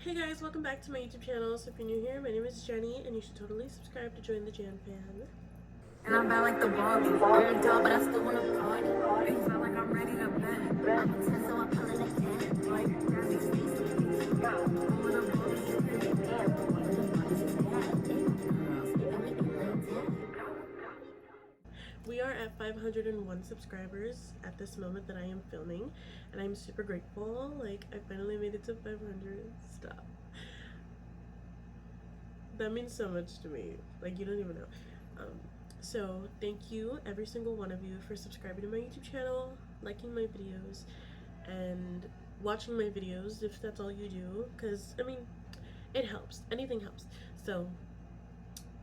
Hey guys, welcome back to my YouTube channel. So if you're new here, my name is Jenny and you should totally subscribe to join the Jan fan. And I'm bad like the Barbie. I'm dull, but I still wanna party. It felt like I'm ready to bed. I'm a 10, so I pull it like 10. Like, that makes me so over the booty, you can We are at 501 subscribers at this moment that I am filming, and I'm super grateful. Like, I finally made it to 500. Stop. That means so much to me. Like, you don't even know. So thank you, every single one of you, for subscribing to my YouTube channel, liking my videos, and watching my videos if that's all you do, because I mean, it helps. Anything helps. So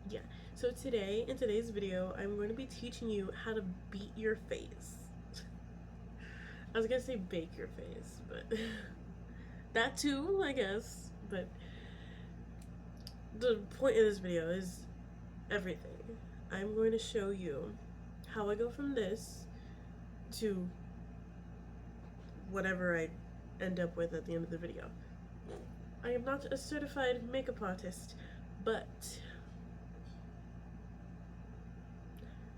yeah, so today, in today's video, I'm going to be teaching you how to beat your face. I was gonna say bake your face, but that too, I guess. But the point of this video is everything. I'm going to show you how I go from this to whatever I end up with at the end of the video. I am not a certified makeup artist, but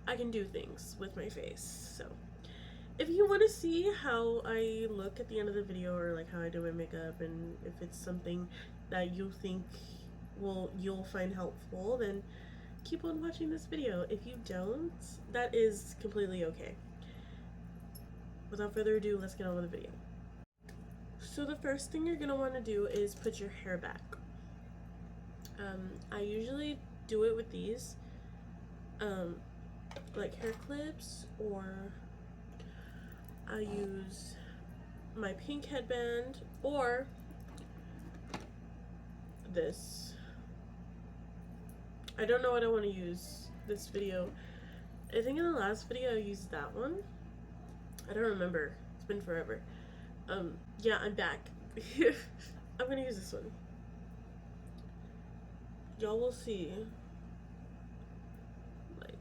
I can do things with my face. So if you want to see how I look at the end of the video, or like how I do my makeup, and if it's something that you think you'll find helpful, then keep on watching this video. If you don't, that is completely okay. Without further ado, let's get on with the video. So the first thing you're gonna want to do is put your hair back. I usually do it with these like hair clips, or I use my pink headband, or this. I don't know what I want to use this video. I think in the last video I used that one. I don't remember. It's been forever. Yeah, I'm back. I'm gonna use this one. Y'all will see. Like,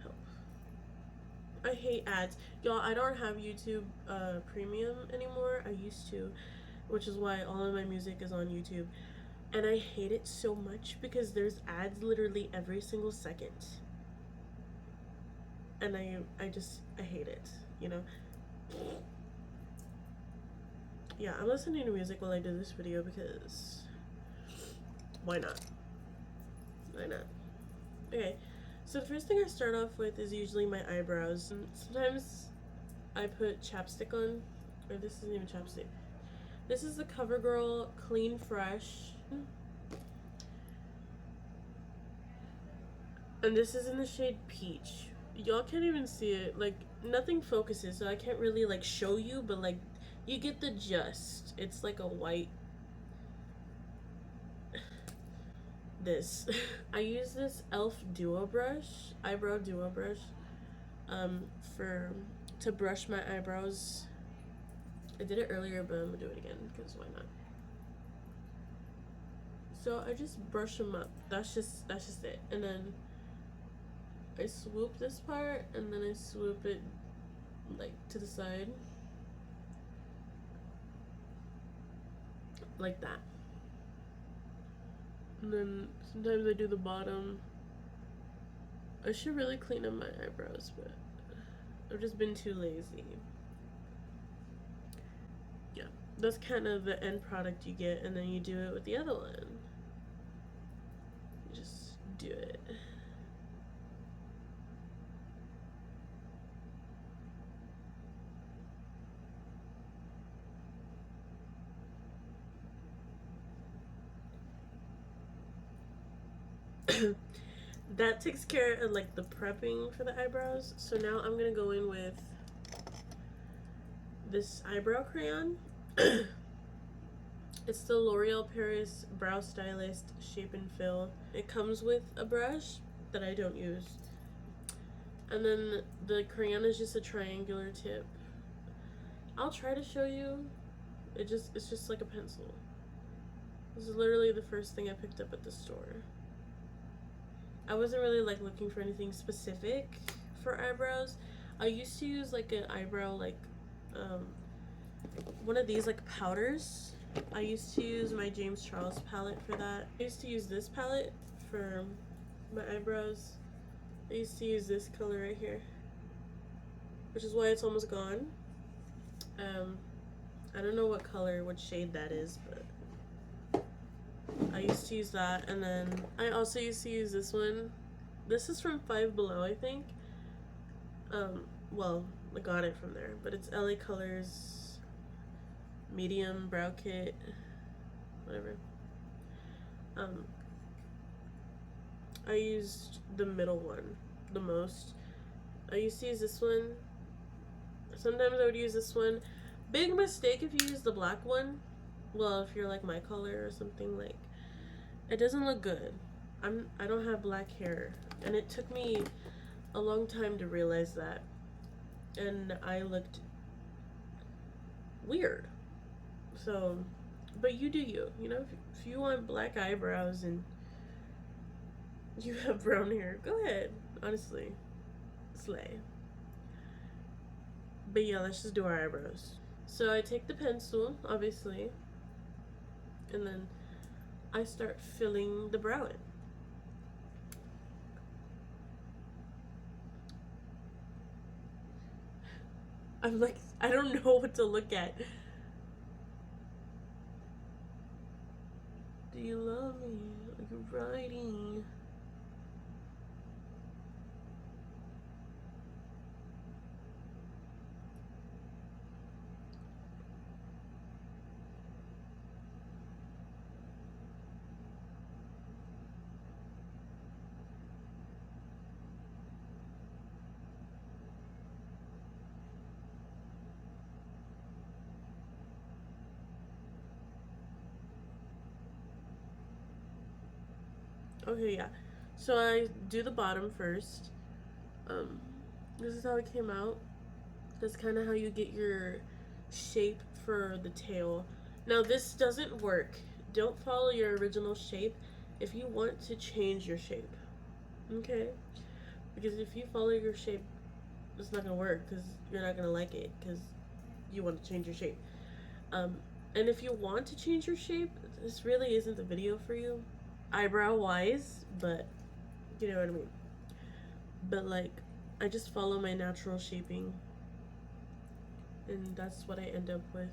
help. I hate ads. Y'all, I don't have YouTube Premium anymore. I used to, which is why all of my music is on YouTube. And I hate it so much because there's ads literally every single second. And I hate it, you know? Yeah, I'm listening to music while I do this video because why not? Why not? Okay, so the first thing I start off with is usually my eyebrows. Sometimes I put chapstick on, or this isn't even chapstick. This is the CoverGirl Clean Fresh. And this is in the shade Peach. Y'all can't even see it. Like, nothing focuses, so I can't really, like, show you, but, like, you get the gist. It's like a white... this. I use this e.l.f. Duo Brush, eyebrow duo brush, to brush my eyebrows. I did it earlier, but I'm gonna do it again, because why not? So I just brush them up. That's just it. And then I swoop this part, and then I swoop it like to the side, like that. And then sometimes I do the bottom. I should really clean up my eyebrows, but I've just been too lazy. Yeah, that's kind of the end product you get, and then you do it with the other one. You just do it. That takes care of like the prepping for the eyebrows. So now I'm gonna go in with this eyebrow crayon. It's the L'Oreal Paris Brow Stylist Shape and Fill. It comes with a brush that I don't use, and then the crayon is just a triangular tip. I'll try to show you. It's just like a pencil. This is literally the first thing I picked up at the store. I wasn't really like looking for anything specific for eyebrows. I used to use like an eyebrow one of these like powders. I used to use my James Charles palette for that. I used to use this palette for my eyebrows. I used to use this color right here, which is why it's almost gone. I don't know what color, what shade that is, but I used to use that. And then I also used to use this one. This is from Five Below, I think. Well, I got it from there, but it's LA Colors medium brow kit, whatever. I used the middle one the most. I used to use this one. Sometimes I would use this one. Big mistake if you use the black one. Well, if you're like my color or something, like, it doesn't look good. I don't have black hair, and it took me a long time to realize that, and I looked weird. So, but you do you. You know, if you want black eyebrows and you have brown hair, go ahead. Honestly, slay. But yeah, let's just do our eyebrows. So I take the pencil, obviously, and then I start filling the brow in. I'm like, I don't know what to look at. Do you love me? Like you're writing. Okay, yeah. So I do the bottom first. This is how it came out. That's kind of how you get your shape for the tail. Now this doesn't work. Don't follow your original shape if you want to change your shape. Okay? Because if you follow your shape, it's not gonna work because you're not gonna like it because you want to change your shape. And if you want to change your shape, this really isn't the video for you, eyebrow wise, but you know what I mean. But like, I just follow my natural shaping, and that's what I end up with.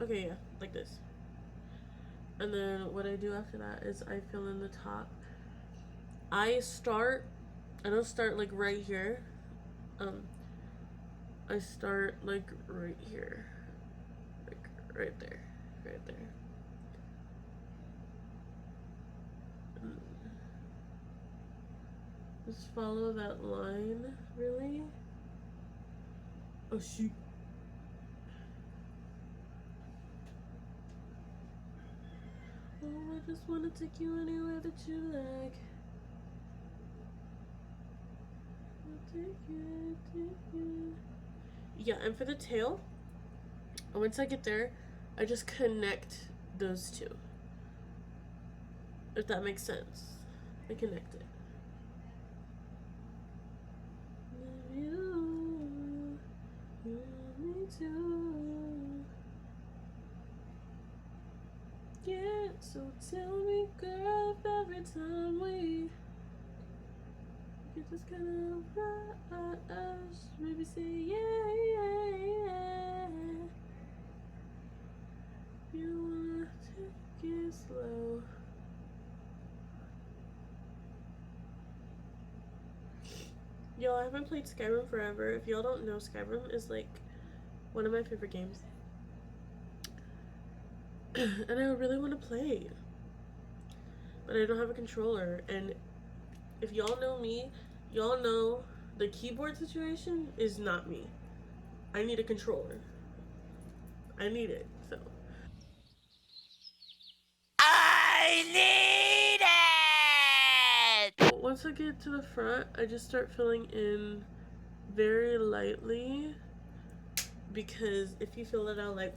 Okay, yeah, like this. And then what I do after that is I fill in the top. I don't start like right here. I start like right here. Like right there. Right there. Just follow that line, really. Oh shoot. Oh, I just want to take you anywhere that you like. I'll take you. Yeah, and for the tail, once I get there, I just connect those two. If that makes sense. I connect it. You me too. Yeah, so tell me, girl, if every time we just kind of rush, maybe say yeah. You wanna take it slow. Y'all, I haven't played Skyrim forever. If y'all don't know, Skyrim is like one of my favorite games. And I really want to play. But I don't have a controller. And if y'all know me, y'all know the keyboard situation is not me. I need a controller. I need it, so. I need it! Once I get to the front, I just start filling in very lightly, because if you fill it out like,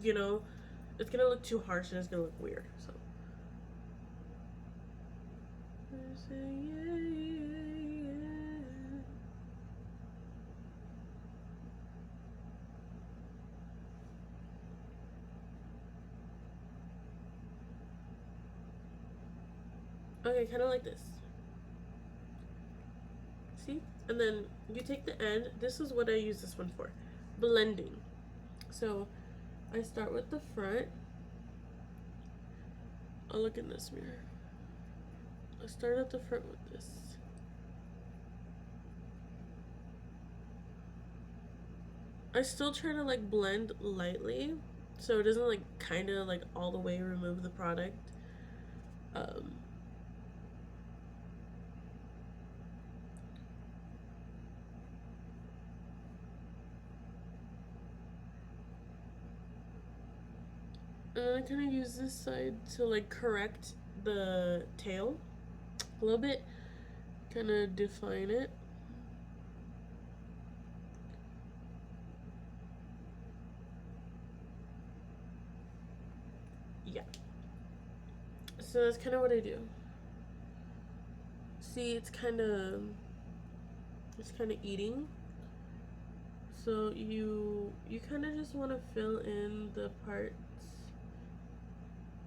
you know, it's gonna look too harsh and it's gonna look weird, so. Okay, kind of like this. See? And then you take the end. This is what I use this one for. Blending. So I start with the front. I'll look in this mirror. I start at the front with this. I still try to like blend lightly so it doesn't like kind of like all the way remove the product. Um, and then I kind of use this side to like correct the tail a little bit, kind of define it. Yeah. So that's kind of what I do. See, it's kind of eating. So you kind of just want to fill in the parts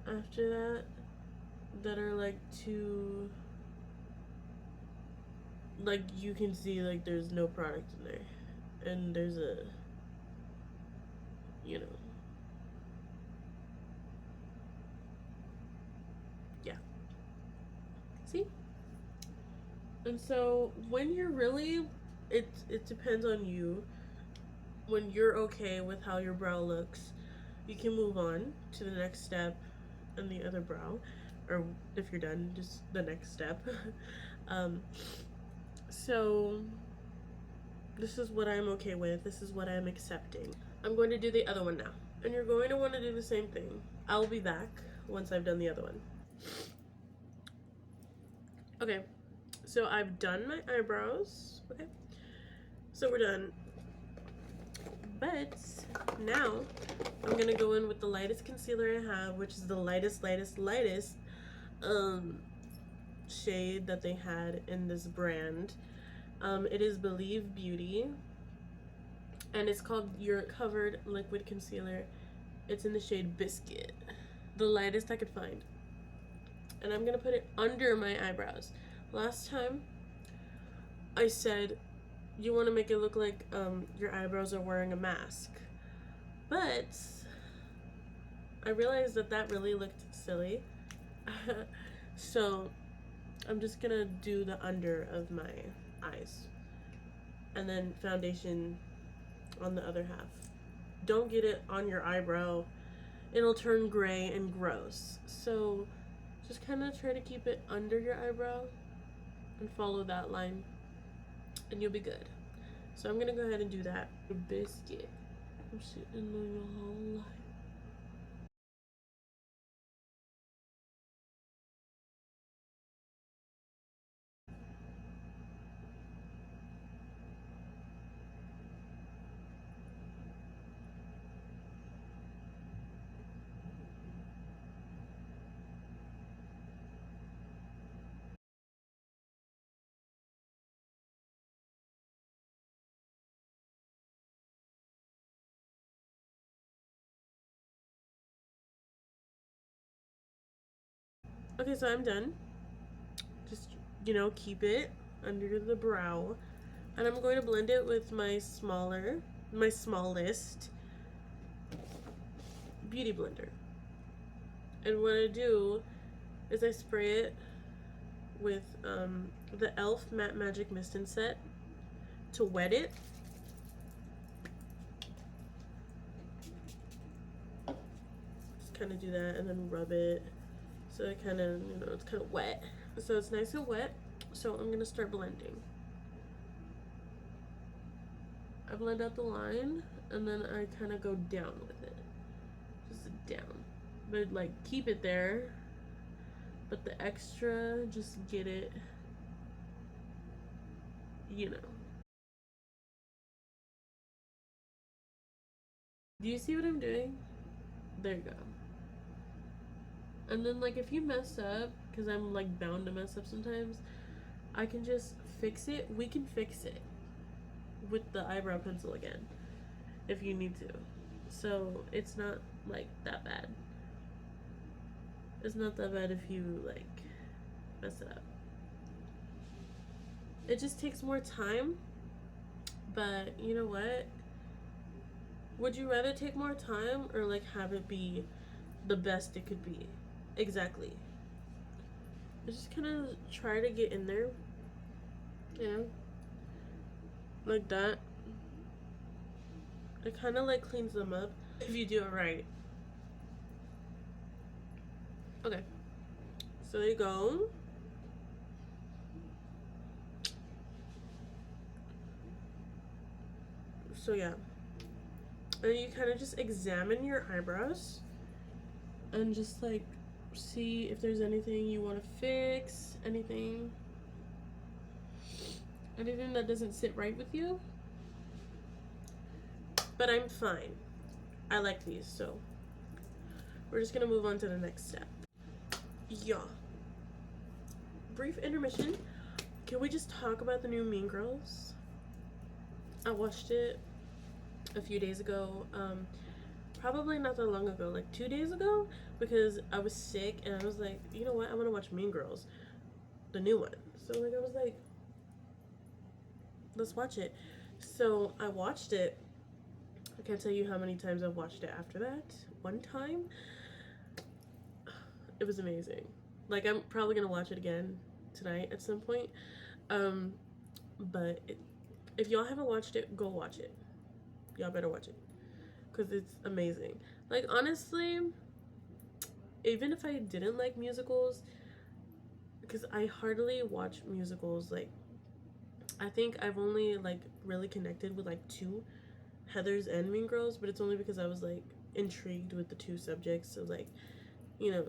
after that are like too, like you can see like there's no product in there and there's a, you know, yeah. See? And so when you're really, it depends on you. When you're okay with how your brow looks, you can move on to the next step and the other brow, or if you're done, just the next step. um, so this is what I'm okay with. This is what I'm accepting. I'm going to do the other one now, and you're going to want to do the same thing. I'll be back once I've done the other one. Okay, so I've done my eyebrows. Okay, so we're done. But now I'm gonna go in with the lightest concealer I have, which is the lightest shade that they had in this brand. It is Believe Beauty, and it's called Your Covered Liquid Concealer. It's in the shade Biscuit, the lightest I could find. And I'm gonna put it under my eyebrows. Last time I said you want to make it look like your eyebrows are wearing a mask, but I realized that really looked silly. So I'm just gonna do the under of my eyes and then foundation on the other half. Don't get it on your eyebrow, it'll turn gray and gross. So just kind of try to keep it under your eyebrow and follow that line and you'll be good. So I'm gonna go ahead and do that. Biscuit. I'm sitting on your whole life. Okay, so I'm done. Just, keep it under the brow. And I'm going to blend it with my smallest beauty blender. And what I do is I spray it with the e.l.f. Matte Magic Mist and Set to wet it. Just kind of do that and then rub it. So it kind of, it's kind of wet. So it's nice and wet. So I'm going to start blending. I blend out the line and then I kind of go down with it. Just down. But like keep it there. But the extra, just get it, Do you see what I'm doing? There you go. And then like if you mess up, because I'm like bound to mess up sometimes, I can just fix it. We can fix it with the eyebrow pencil again if you need to. So it's not like that bad. It's not that bad if you like mess it up. It just takes more time, but you know what? Would you rather take more time or like have it be the best it could be? Exactly. I just kind of try to get in there, you know, like that. It kind of like cleans them up if you do it right. Okay, so there you go. So yeah, and you kind of just examine your eyebrows and just like see if there's anything you want to fix, anything that doesn't sit right with you. But I'm fine. I like these, so we're just gonna move on to the next step. Yeah. Brief intermission. Can we just talk about the new Mean Girls? I watched it a few days ago. Probably not that long ago, like 2 days ago, because I was sick and I was like, you know what? I want to watch Mean Girls, the new one. So like I was like, let's watch it. So I watched it. I can't tell you how many times I've watched it after that. One time, it was amazing. Like I'm probably gonna watch it again tonight at some point. But if y'all haven't watched it, go watch it. Y'all better watch it because it's amazing. Like honestly, even if I didn't like musicals, because I hardly watch musicals. Like I think I've only like really connected with like two, Heathers and Mean Girls, but it's only because I was like intrigued with the two subjects. So like, you know,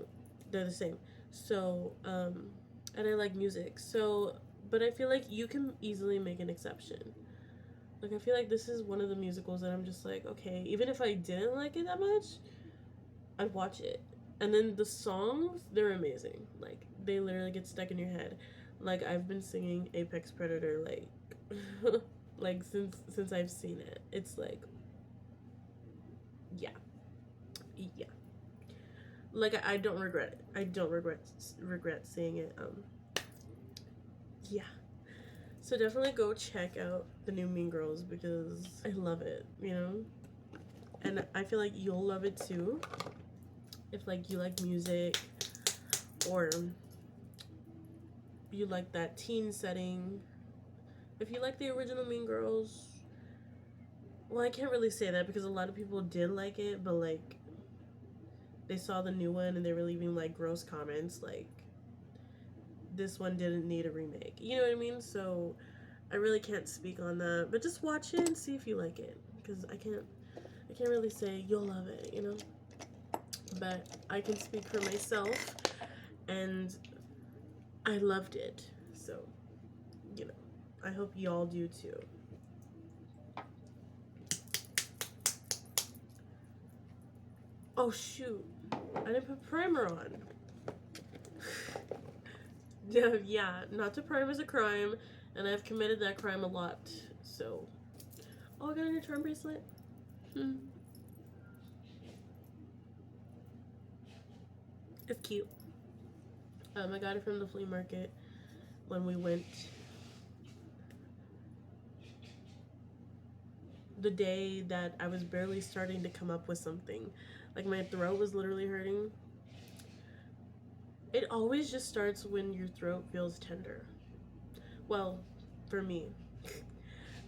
they're the same. So and I like music. So but I feel like you can easily make an exception. Like I feel like this is one of the musicals that I'm just like, okay, even if I didn't like it that much, I'd watch it. And then the songs, they're amazing. Like they literally get stuck in your head. Like I've been singing Apex Predator like like since I've seen it. It's like yeah. Yeah. Like I don't regret it. I don't regret seeing it. Yeah. So definitely go check out the new Mean Girls because I love it, you know? And I feel like you'll love it too. If like you like music or you like that teen setting. If you like the original Mean Girls, well, I can't really say that because a lot of people did like it, but like they saw the new one and they were leaving like gross comments like this one didn't need a remake. You know what I mean? So I really can't speak on that, but just watch it and see if you like it because I can't really say you'll love it, you know? But I can speak for myself and I loved it. So, you know, I hope y'all do too. Oh shoot, I didn't put primer on. Yeah, not to prime is a crime, and I've committed that crime a lot. So, oh, I got a new charm bracelet. It's cute. I got it from the flea market when we went. The day that I was barely starting to come up with something. Like my throat was literally hurting. It always just starts when your throat feels tender. Well, for me.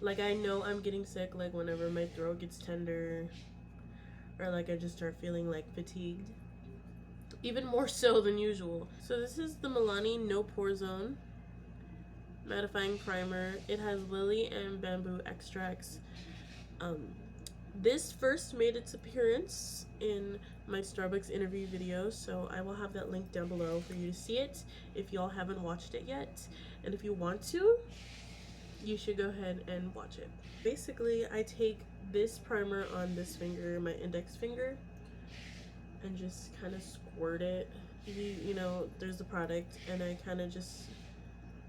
Like I know I'm getting sick like whenever my throat gets tender or like I just start feeling like fatigued. Even more so than usual. So this is the Milani No Pore Zone mattifying primer. It has lily and bamboo extracts. This first made its appearance in my Starbucks interview video, so I will have that link down below for you to see it if y'all haven't watched it yet. And if you want to, you should go ahead and watch it. Basically, I take this primer on this finger, my index finger, and just kind of squirt it. You know, there's the product, and I kind of just,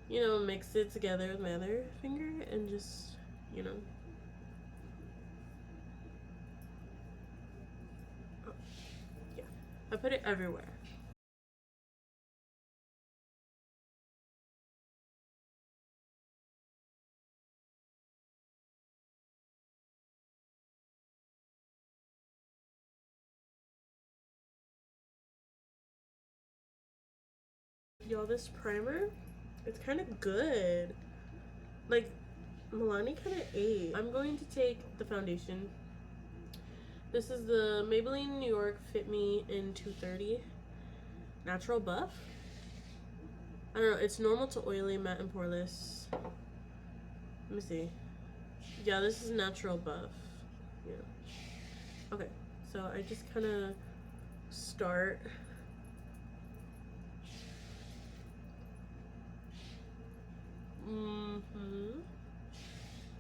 you know, mix it together with my other finger and just, you know. Oh, yeah. I put it everywhere. Y'all, this primer, it's kind of good. Like, Milani kind of ate. I'm going to take the foundation. This is the Maybelline New York Fit Me in 230 Natural Buff. I don't know, it's normal to oily, matte, and poreless. Let me see. Yeah, this is Natural Buff. Yeah. Okay, so I just kind of start.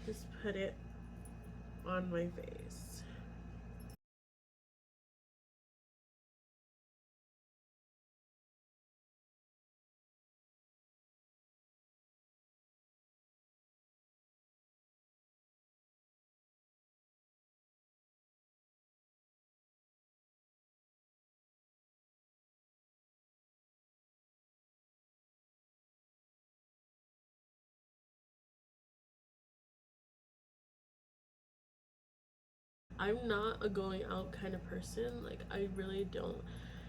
Just put it on my face. I'm not a going out kind of person. Like, I really don't.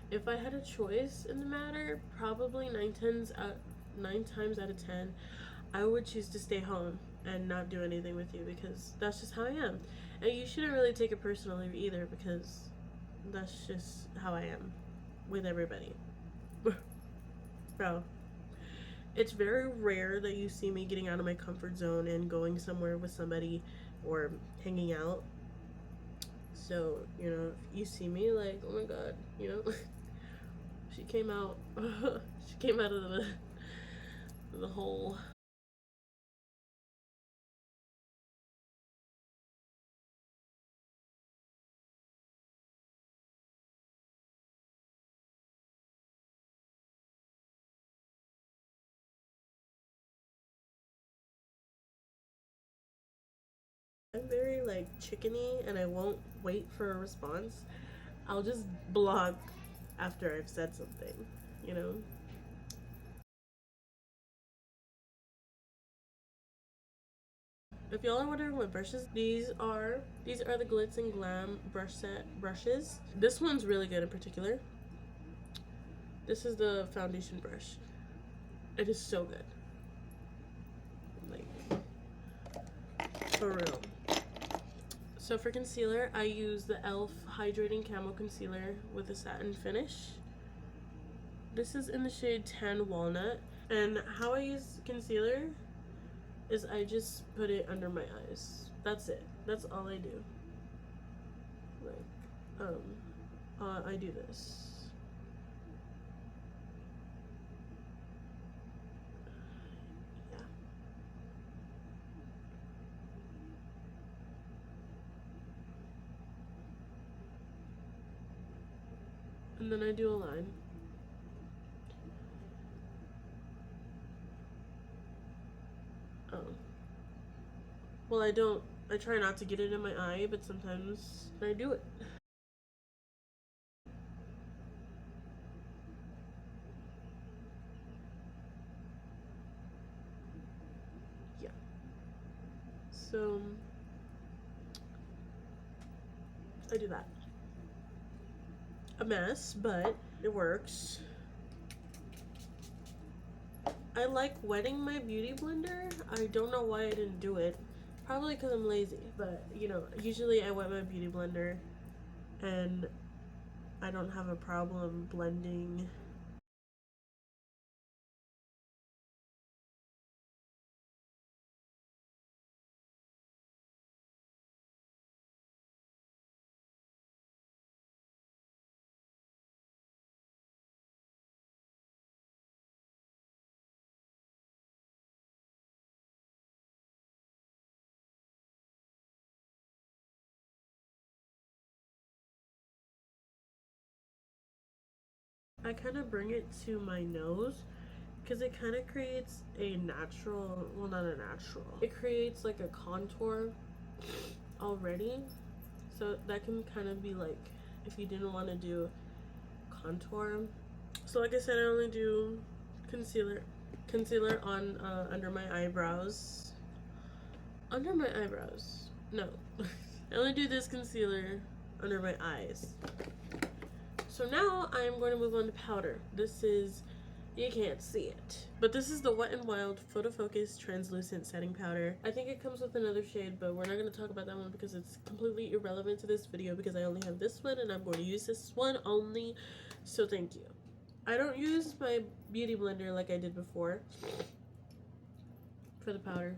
If I had a choice in the matter, probably 9 times out of 10, I would choose to stay home and not do anything with you, because that's just how I am. And you shouldn't really take it personally either, because that's just how I am with everybody. Bro, it's very rare that you see me getting out of my comfort zone and going somewhere with somebody or hanging out. So, you know, if you see me, like, oh my god, you know, she came out, she came out of the hole. I'm very, like, chickeny, and I won't wait for a response. I'll just block after I've said something, you know? If y'all are wondering what brushes these are the Glitz and Glam brush set brushes. This one's really good in particular. This is the foundation brush. It is so good. Like, for real. So for concealer, I use the e.l.f. Hydrating Camo Concealer with a satin finish. This is in the shade Tan Walnut. And how I use concealer is I just put it under my eyes. That's it. That's all I do. Like, I do this. Yeah. And then I do a line. Oh. Well, I don't. I try not to get it in my eye, but sometimes I do it. Yeah. So I do that. A mess, but it works. I like wetting my beauty blender. I don't know why I didn't do it. Probably because I'm lazy, but you know, usually I wet my beauty blender and I don't have a problem blending. I kind of bring it to my nose because it kind of creates a natural, well, not a natural, it creates like a contour already. So that can kind of be like if you didn't want to do contour. So like I said, I only do concealer on under my eyebrows. Under my eyebrows. No. I only do this concealer under my eyes. So now I'm going to move on to powder. This is You can't see it. But this is the Wet n Wild Photo Focus Translucent Setting Powder. I think it comes with another shade, but we're not going to talk about that one because it's completely irrelevant to this video because I only have this one and I'm going to use this one only. So thank you. I don't use my beauty blender like I did before for the powder.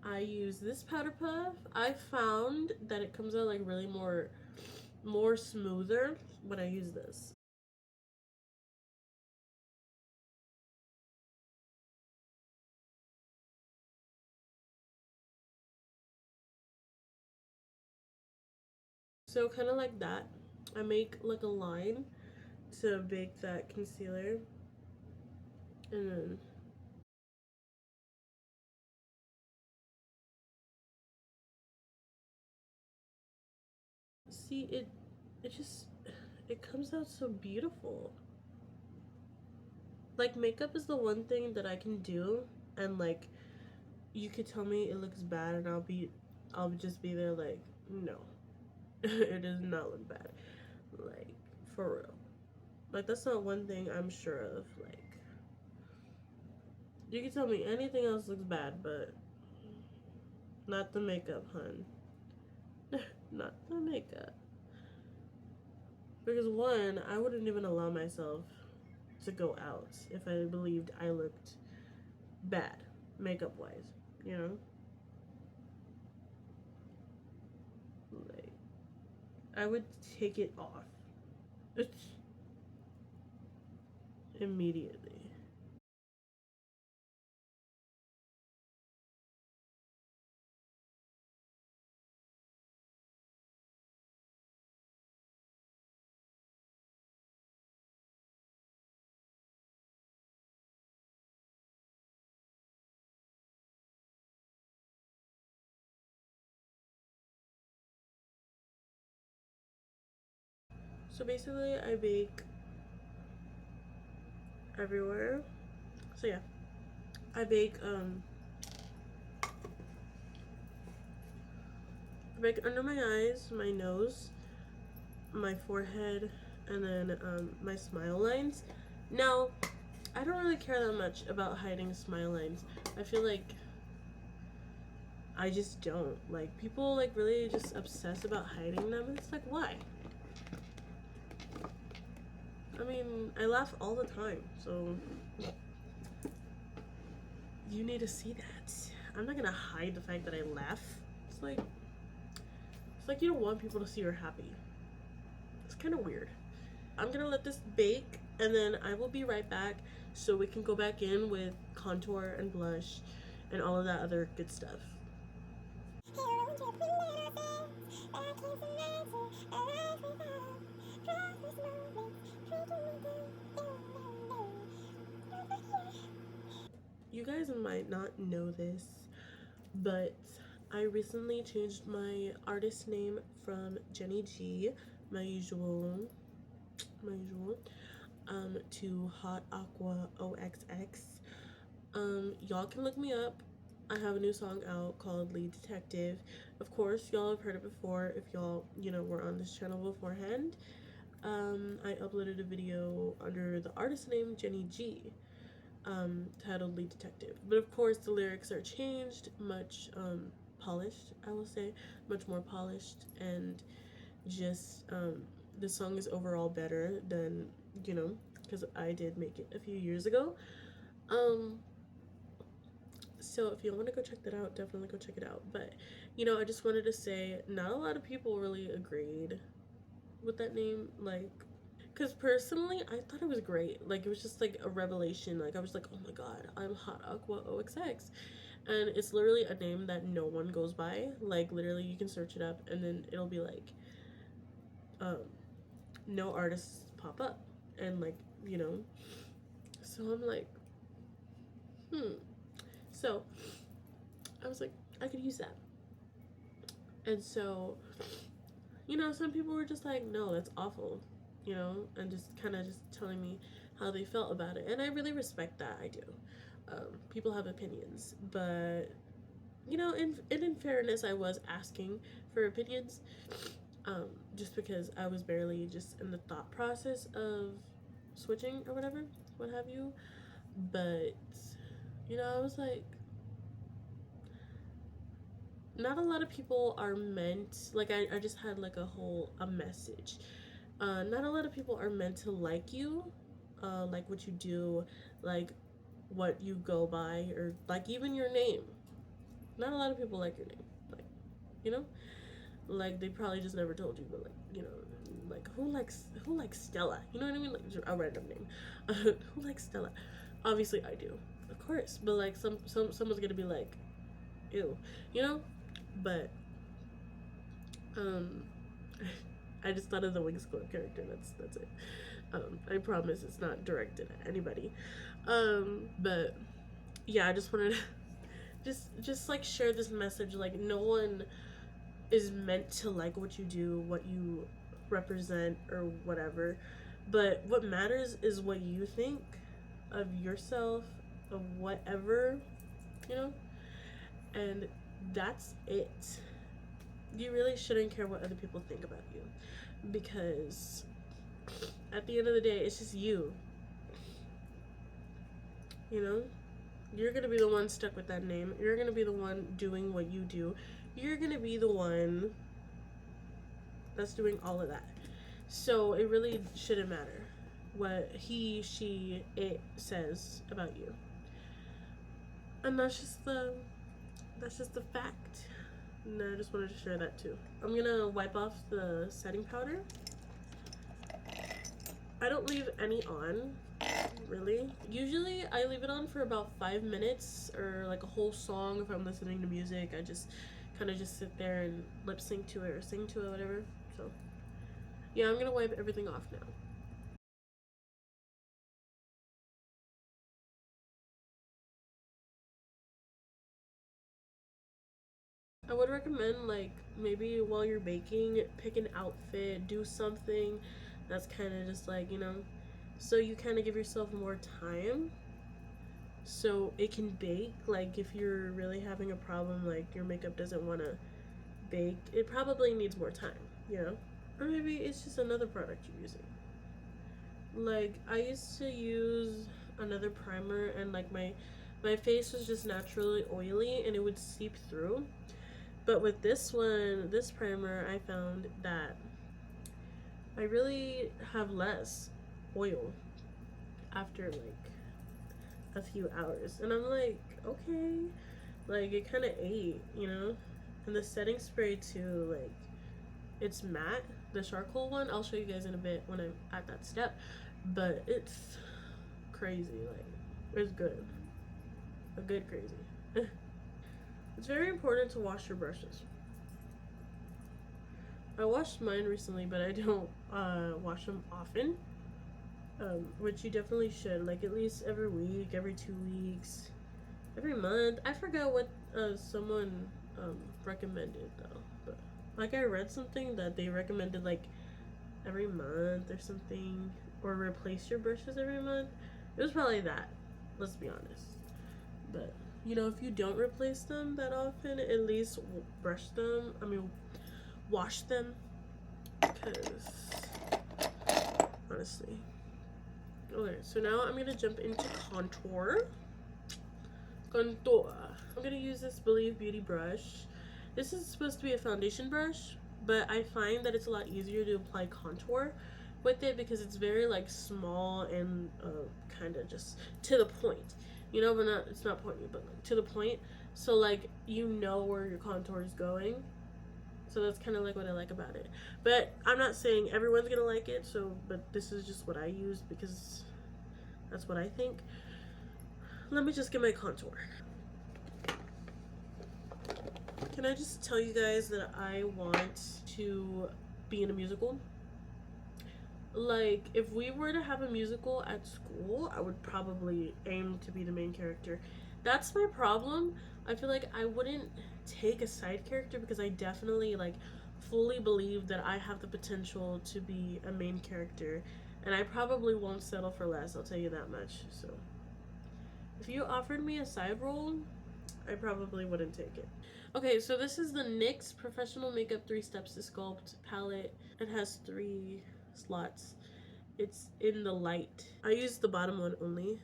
I use this powder puff. I found that it comes out like really more smoother when I use this. So kind of like that. I make like a line to bake that concealer. And then see it comes out so beautiful. Like makeup is the one thing that I can do and like you could tell me it looks bad and I'll just be there like no. It does not look bad. Like for real. Like that's not one thing I'm sure of. Like you can tell me anything else looks bad, but not the makeup, hun. Not the makeup. Because one, I wouldn't even allow myself to go out if I believed I looked bad makeup wise, you know? Like I would take it off immediately. So basically I bake everywhere. So yeah. I bake under my eyes, my nose, my forehead, and then my smile lines. Now, I don't really care that much about hiding smile lines. I feel like I just don't. Like, people, like, really just obsess about hiding them. It's like, why? I mean, I laugh all the time, so you need to see that. I'm not gonna hide the fact that I laugh. It's like you don't want people to see you're happy. It's kind of weird. I'm gonna let this bake and then I will be right back so we can go back in with contour and blush and all of that other good stuff. You guys might not know this, but I recently changed my artist name from Jenny G, my usual, to Hot Aqua OXX. Y'all can look me up. I have a new song out called Lead Detective. Of course, y'all have heard it before if y'all, were on this channel beforehand. I uploaded a video under the artist name Jenny G, titled Lead Detective. But of course, the lyrics are changed, much polished, I will say, much more polished, and just the song is overall better than, because I did make it a few years ago. So if you want to go check that out, definitely go check it out. But I just wanted to say not a lot of people really agreed with that name, like, because personally I thought it was great. Like, it was just like a revelation. Like, I was like, oh my god, I'm Hot Aqua OXX, and it's literally a name that no one goes by. Like, literally you can search it up and then it'll be like no artists pop up, and like, so I'm like, so I was like, I could use that. And so, some people were just like, no, that's awful, and just kind of just telling me how they felt about it. And I really respect that. I do. People have opinions, but, in fairness, I was asking for opinions, just because I was barely just in the thought process of switching or whatever. what have you. But you know, I was like, not a lot of people are meant, like I just had like a message. Not a lot of people are meant to like you, like what you do, like what you go by, or like even your name. Not a lot of people like your name, like, you know, like they probably just never told you, but like, you know, like who likes Stella, you know what I mean, like a random name. Who likes Stella? Obviously I do, of course, but like someone's gonna be like, ew, you know. But um I just thought of the Wings Club character. That's it. I promise it's not directed at anybody. But yeah, I just wanted to just like share this message. Like no one is meant to like what you do, what you represent, or whatever. But what matters is what you think of yourself, of whatever, you know. And that's it. You really shouldn't care what other people think about you, because at the end of the day, it's just you. You know, you're gonna be the one stuck with that name. You're gonna be the one doing what you do. You're gonna be the one that's doing all of that. So it really shouldn't matter what he, she, it says about you. And that's just the fact. And I just wanted to share that too. I'm gonna wipe off the setting powder. I don't leave any on, really. Usually I leave it on for about 5 minutes, or like a whole song. If I'm listening to music, I just kind of just sit there and lip sync to it or sing to it, whatever. So yeah, I'm gonna wipe everything off now. I would recommend, like, maybe while you're baking, pick an outfit, do something that's kind of just like, you know, so you kind of give yourself more time so it can bake. Like, if you're really having a problem, like your makeup doesn't want to bake, it probably needs more time, you know? Or maybe it's just another product you're using. Like, I used to use another primer, and like my face was just naturally oily and it would seep through. But with this one, this primer, I found that I really have less oil after like a few hours. And I'm like, okay, like it kind of ate, you know? And the setting spray too, like it's matte. The charcoal one, I'll show you guys in a bit when I'm at that step. But it's crazy, like it's good. A good crazy. It's very important to wash your brushes. I washed mine recently, but I don't wash them often. Which you definitely should, like at least every week, every 2 weeks, every month. I forgot what someone recommended though, but like I read something that they recommended like every month or something, or replace your brushes every month. It was probably that. Let's be honest. But you know, if you don't replace them that often, at least brush them. I mean, wash them, because honestly. Okay, so now I'm gonna jump into contour. Contour. I'm gonna use this Believe Beauty brush. This is supposed to be a foundation brush, but I find that it's a lot easier to apply contour with it because it's very like small and kind of just to the point. You know, but not, it's not pointy, but like to the point. So like you know where your contour is going. So that's kind of like what I like about it. But I'm not saying everyone's gonna like it. So, but this is just what I use because that's what I think. Let me just get my contour. Can I just tell you guys that I want to be in a musical? Like, if we were to have a musical at school, I would probably aim to be the main character. That's my problem. I feel like I wouldn't take a side character because I definitely, like, fully believe that I have the potential to be a main character. And I probably won't settle for less, I'll tell you that much. So, if you offered me a side role, I probably wouldn't take it. Okay, so this is the NYX Professional Makeup 3 Steps to Sculpt palette. It has 3 slots. It's in the light. I used the bottom one only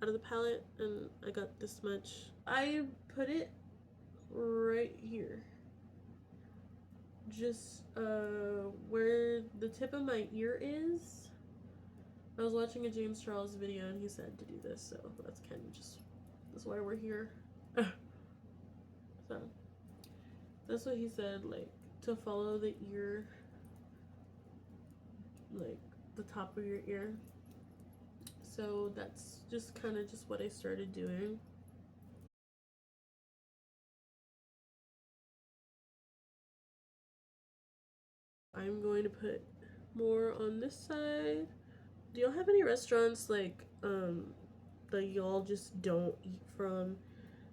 out of the palette, and I got this much. I put it right here, just where the tip of my ear is. I was watching a James Charles video and he said to do this, so that's kind of just, that's why we're here. So that's what he said, like to follow the ear, like the top of your ear. So that's just kind of just what I started doing. I'm going to put more on this side. Do y'all have any restaurants like that y'all just don't eat from?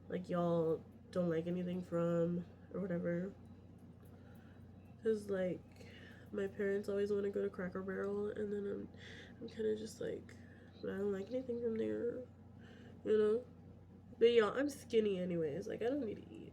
Like y'all don't like anything from or whatever? Cause like my parents always want to go to Cracker Barrel, and then I'm kind of just like, I don't like anything from there, you know. But y'all, I'm skinny anyways. Like I don't need to eat.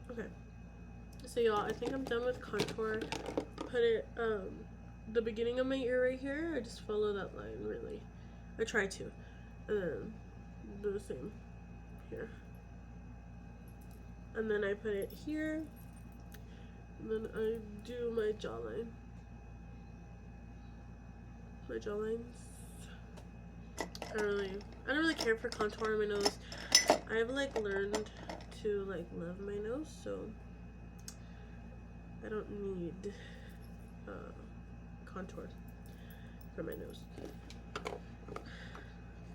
Okay. So y'all, I think I'm done with contour. Put it the beginning of my ear right here. I just follow that line really. I try to, and then do the same here. And then I put it here. And then I do my jawline. My jawlines. I don't really care for contour on my nose. I've like learned to like love my nose, so I don't need contour for my nose.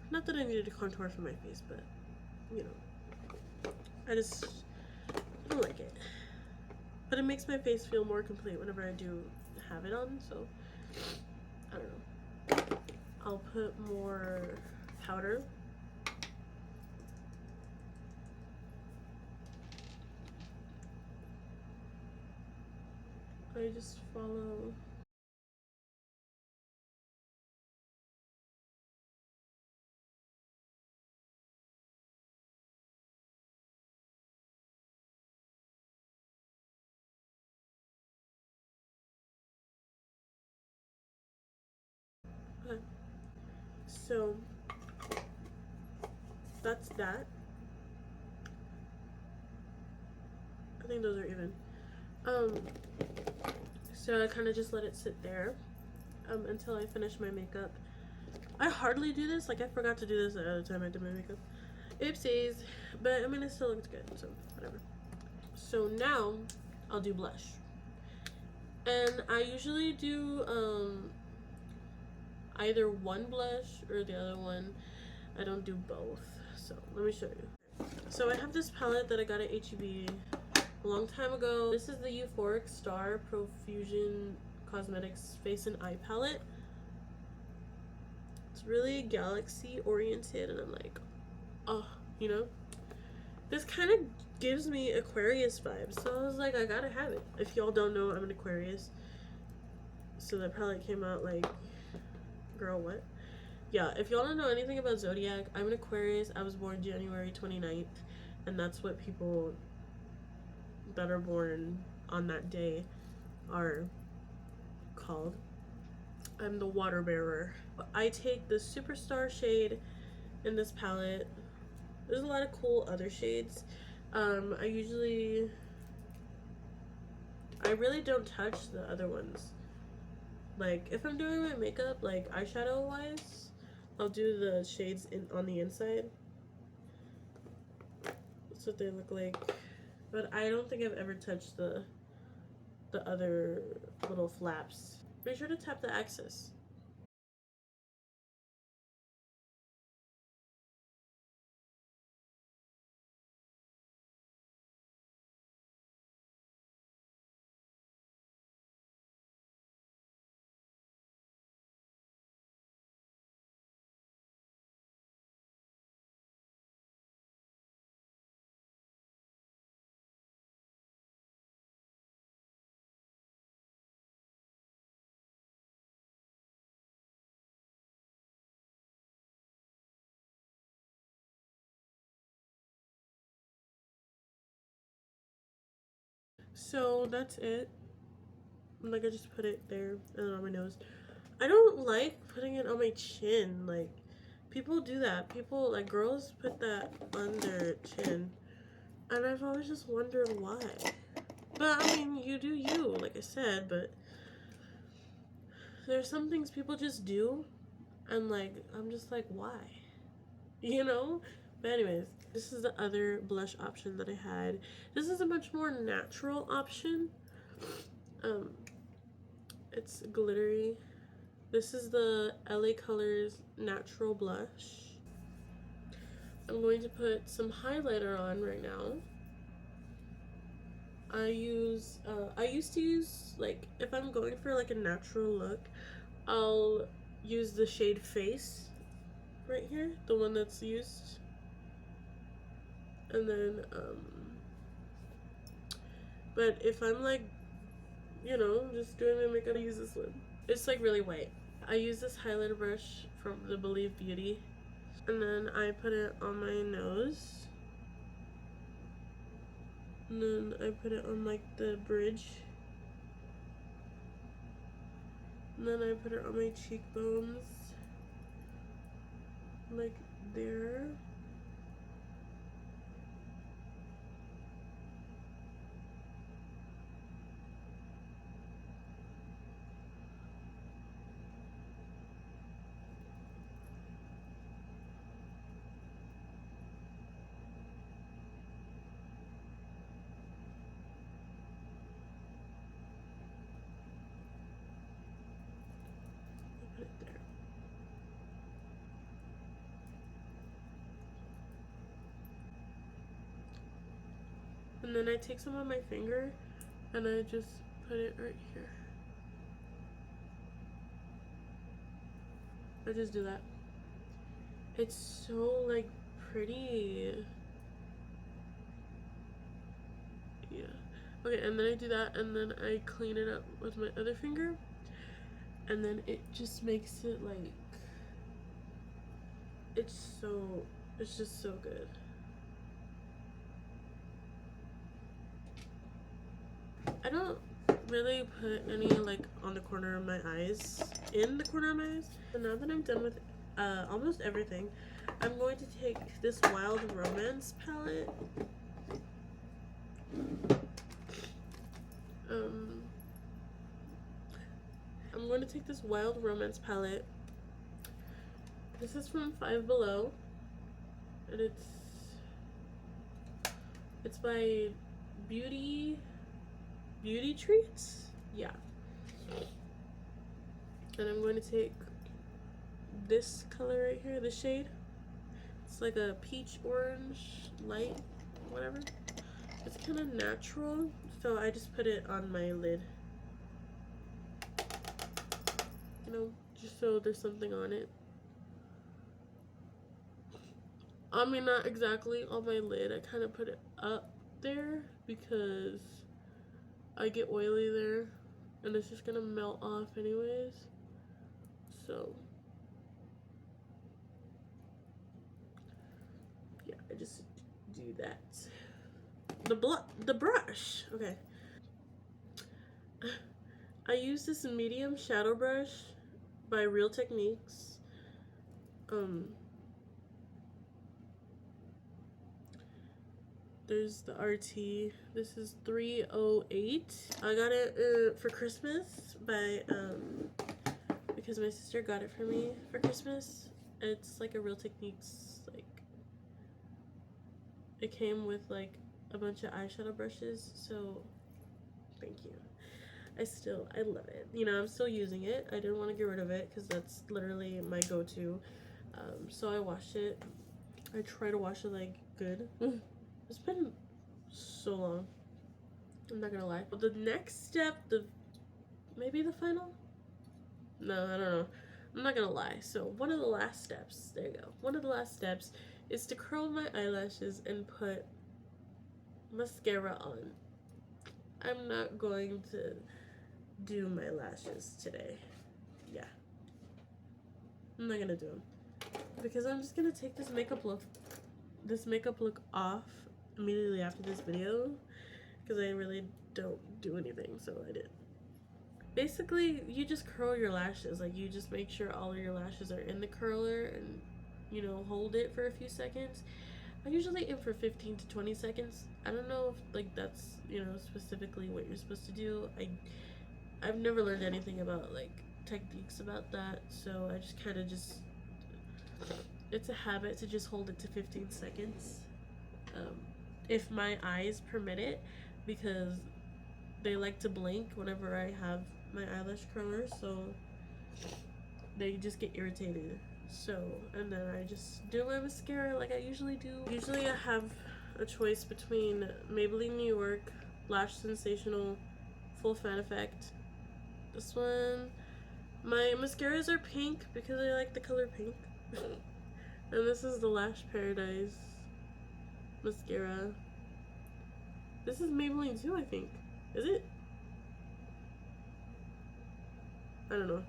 Not that I needed a contour for my face, but you know, I don't like it. But it makes my face feel more complete whenever I do have it on, so I don't know. I'll put more powder. I just follow. Okay. So that's that. I think those are even. So I kind of just let it sit there until I finish my makeup. I hardly do this. Like I forgot to do this the other time I did my makeup. Oopsies. But I mean it still looks good, so whatever. So now I'll do blush. And I usually do either one blush or the other one. I don't do both. So let me show you. So I have this palette that I got at HEB a long time ago. This is the Euphoric Star Profusion Cosmetics Face and Eye Palette. It's really galaxy oriented, and I'm like, oh, you know, this kind of gives me Aquarius vibes. So I was like, I gotta have it. If y'all don't know, I'm an Aquarius. So that palette came out like, girl, what? Yeah, if y'all don't know anything about Zodiac, I'm an Aquarius. I was born January 29th, and that's what people that are born on that day are called. I'm the water bearer. I take the Superstar shade in this palette. There's a lot of cool other shades. I really don't touch the other ones. Like if I'm doing my makeup, like eyeshadow wise, I'll do the shades on the inside. That's what they look like. But I don't think I've ever touched the other little flaps. Make sure to tap the axis. So that's it. Like, I just put it there and on my nose. I don't like putting it on my chin. Like, people do that. People, like, girls put that on their chin. And I've always just wondered why. But, I mean, you do you, like I said, but there's some things people just do. And, like, I'm just like, why? You know? But anyways, this is the other blush option that I had. This is a much more natural option. It's glittery. This is the LA Colors Natural Blush. I'm going to put some highlighter on right now. I used to use, like, if I'm going for like a natural look, I'll use the shade Face right here, the one that's used. And then, but if I'm like, you know, just doing my makeup, I use this one. It's like really white. I use this highlighter brush from the Believe Beauty. And then I put it on my nose. And then I put it on like the bridge. And then I put it on my cheekbones. Like there. Put it there. And then I take some on my finger and I just put it right here. I just do that. It's so like pretty. Yeah. Okay, and then I do that and then I clean it up with my other finger. And then it just makes it like, it's just so good. I don't really put any like on the corner of my eyes, in the corner of my eyes. So now that I'm done with almost everything, I'm going to take this Wild Romance palette. I'm going to take this Wild Romance palette. This is from Five Below, and it's by Beauty Treats. Yeah. And I'm going to take this color right here, the shade. It's like a peach orange light, whatever. It's kind of natural, so I just put it on my lid. You know, just so there's something on it. I mean, not exactly on my lid. I kind of put it up there because I get oily there and it's just gonna melt off anyways. So yeah, I just do that. The brush. Okay. I use this medium shadow brush by Real Techniques. There's the RT. This is 308. I got it for Christmas by because my sister got it for me for Christmas. It's like a Real Techniques, like, it came with like a bunch of eyeshadow brushes, so thank you. I love it. You know, I'm still using it. I didn't want to get rid of it because that's literally my go-to. So I washed it. I try to wash it like good. It's been so long. I'm not gonna lie. The next step, maybe the final? No, I don't know. I'm not gonna lie. So one of the last steps, there you go. One of the last steps is to curl my eyelashes and put mascara on. I'm not going to do my lashes today. Yeah. I'm not gonna do them. Because I'm just gonna take this makeup look off immediately after this video. Because I really don't do anything, so I did. Basically, you just curl your lashes. Like, you just make sure all of your lashes are in the curler and, you know, hold it for a few seconds. I usually aim for 15 to 20 seconds. I don't know if, like, that's, you know, specifically what you're supposed to do. I've never learned anything about, like, techniques about that, so I just kind of just, it's a habit to just hold it to 15 seconds. If my eyes permit it, because they like to blink whenever I have my eyelash curler, so they just get irritated. So, and then I just do my mascara like I usually do. Usually I have a choice between Maybelline New York, Lash Sensational, Full Fan Effect. This one, my mascaras are pink because I like the color pink. And this is the Lash Paradise mascara. This is Maybelline too, I think. Is it? I don't know.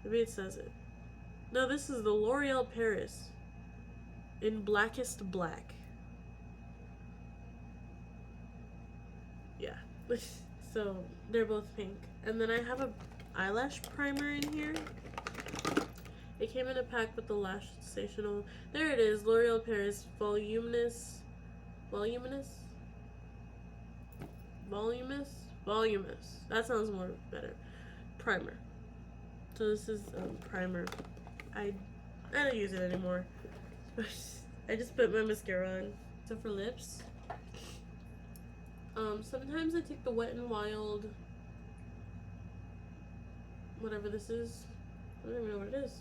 Maybe it says it. No, this is the L'Oreal Paris in Blackest Black. Yeah. So they're both pink. And then I have a eyelash primer in here. It came in a pack with the Lash Sensational. There it is, L'Oreal Paris Voluminous. That sounds more better. Primer. So this is primer. I don't use it anymore. I just put my mascara on. So for lips, sometimes I take the Wet n Wild, whatever this is. I don't even know what it is.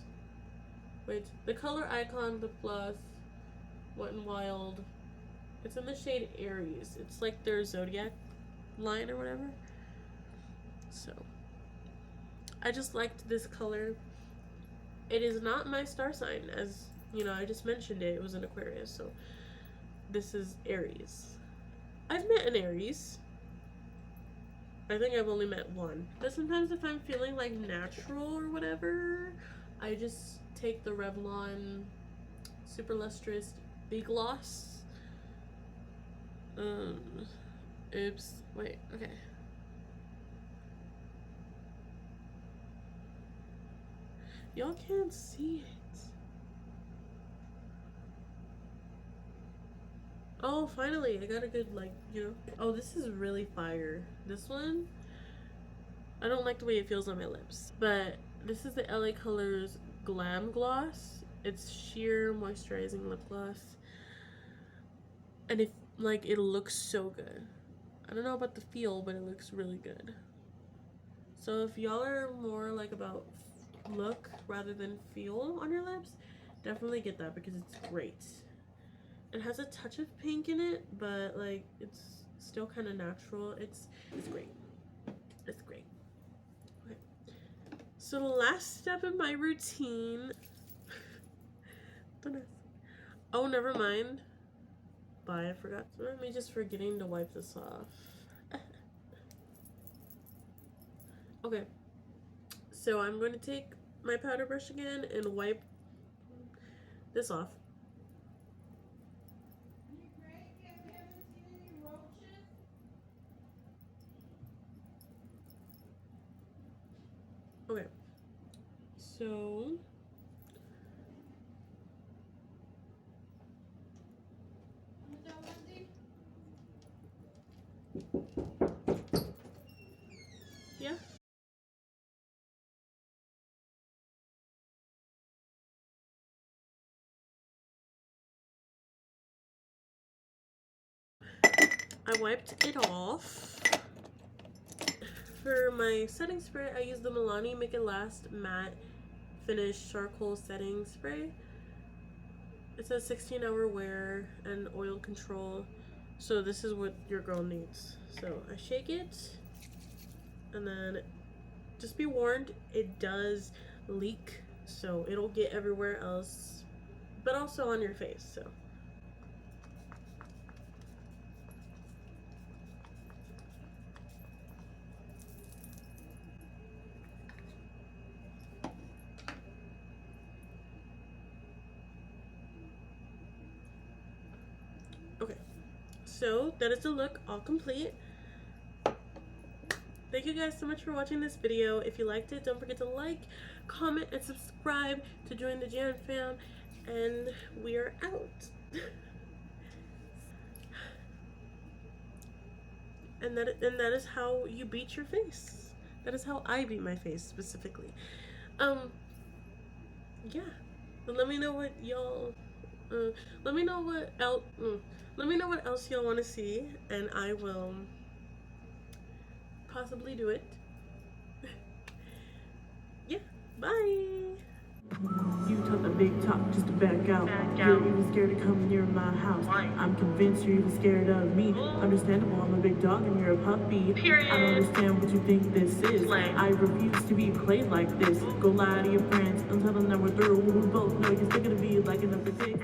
Wait, the Color Icon Lip Gloss, Wet n Wild. It's in the shade Aries. It's like their zodiac line or whatever. So I just liked this color. It is not my star sign, as you know, I just mentioned it. It was an Aquarius, so this is Aries. I've met an Aries. I think I've only met one. But sometimes if I'm feeling like natural or whatever, I just take the Revlon Super Lustrous Big Gloss. Oops. Wait, okay. Y'all can't see it. Oh, finally, I got a good, like, you know. Oh, this is really fire. This one, I don't like the way it feels on my lips. But this is the LA Colors Glam Gloss. It's sheer moisturizing lip gloss. And it, like, it looks so good. I don't know about the feel, but it looks really good. So if y'all are more like about look rather than feel on your lips, definitely get that because it's great. It has a touch of pink in it, but like it's still kind of natural. It's great. It's great. Okay. So the last step in my routine. Oh, never mind. Bye, I forgot. Let me just forgetting to wipe this off. Okay. So I'm going to take my powder brush again and wipe this off. Okay. So yeah. I wiped it off. For my setting spray, I use the Milani Make It Last Matte Finish Charcoal Setting Spray. It says 16-hour wear and oil control. So this is what your girl needs. So I shake it, and then just be warned, it does leak. So it'll get everywhere else, but also on your face, so. Okay, so that is the look all complete. thank you guys so much for watching this video. If you liked it, don't forget to like, comment, and subscribe to join the Jan fam. And we are out. And that is how you beat your face. That is how I beat my face specifically. Yeah. But let me know what y'all. Let me know what else. Let me know what else y'all want to see, and I will possibly do it. Yeah. Bye. You talk a big talk just to back out. You're even scared to come near my house. I'm convinced you're even scared of me. Understandable, I'm a big dog and you're a puppy. I don't understand what you think this is. I refuse to be played like this. Go lie to your friends and tell them that we're through. We both know you're still gonna be like another dick.